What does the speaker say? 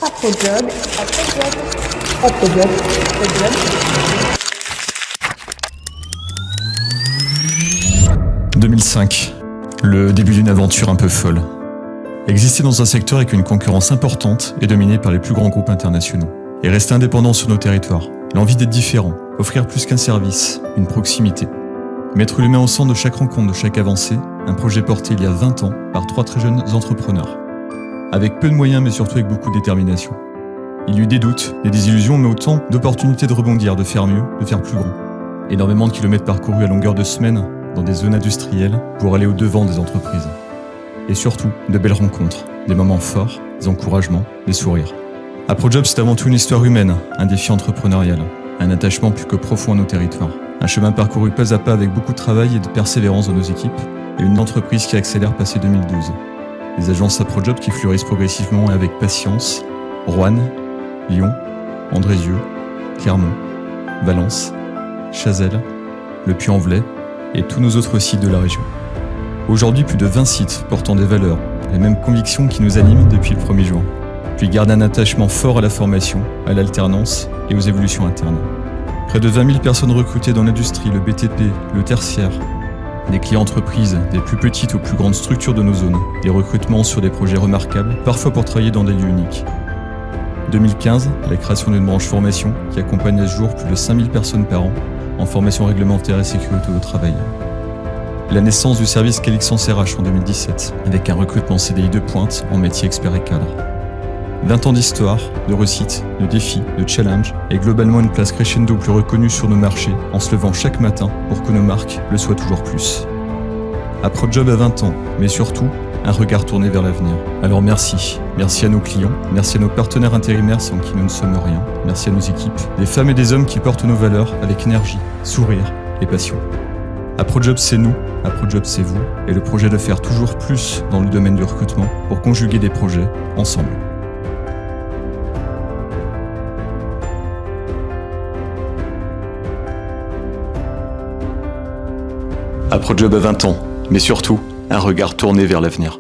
AfroJob, AfroJob, AfroJob, AfroJob. 2005, le début d'une aventure un peu folle. Exister dans un secteur avec une concurrence importante et dominée par les plus grands groupes internationaux. Et rester indépendant sur nos territoires. L'envie d'être différent, offrir plus qu'un service, une proximité. Mettre l'humain au centre de chaque rencontre, de chaque avancée, un projet porté il y a 20 ans par 3 très jeunes entrepreneurs. Avec peu de moyens mais surtout avec beaucoup de détermination. Il y eut des doutes, des désillusions mais autant d'opportunités de rebondir, de faire mieux, de faire plus grand. Énormément de kilomètres parcourus à longueur de semaine dans des zones industrielles pour aller au-devant des entreprises. Et surtout, de belles rencontres, des moments forts, des encouragements, des sourires. AfroJob, c'est avant tout une histoire humaine, un défi entrepreneurial, un attachement plus que profond à nos territoires. Un chemin parcouru pas à pas avec beaucoup de travail et de persévérance dans nos équipes, et une entreprise qui accélère passé 2012. Des agences AfroJob qui fleurissent progressivement et avec patience. Roanne, Lyon, Andrézieux, Clermont, Valence, Chazelles, Le Puy-en-Velay et tous nos autres sites de la région. Aujourd'hui, plus de 20 sites portant des valeurs, les mêmes convictions qui nous animent depuis le 1er juin. Puis garde un attachement fort à la formation, à l'alternance et aux évolutions internes. Près de 20 000 personnes recrutées dans l'industrie, le BTP, le tertiaire, des clients entreprises, des plus petites aux plus grandes structures de nos zones, des recrutements sur des projets remarquables, parfois pour travailler dans des lieux uniques. 2015, la création d'une branche formation qui accompagne à ce jour plus de 5 000 personnes par an en formation réglementaire et sécurité au travail. La naissance du service Quélixence RH en 2017, avec un recrutement CDI de pointe en métier expert et cadre. 20 ans d'histoire, de réussite, de défis, de challenge, et globalement une place crescendo plus reconnue sur nos marchés en se levant chaque matin pour que nos marques le soient toujours plus. AfroJob a 20 ans, mais surtout, un regard tourné vers l'avenir. Alors merci. Merci à nos clients, merci à nos partenaires intérimaires sans qui nous ne sommes rien, merci à nos équipes, des femmes et des hommes qui portent nos valeurs avec énergie, sourire et passion. AfroJob c'est nous, AfroJob c'est vous, et le projet de faire toujours plus dans le domaine du recrutement pour conjuguer des projets ensemble. AfroJob a 20 ans, mais surtout, un regard tourné vers l'avenir.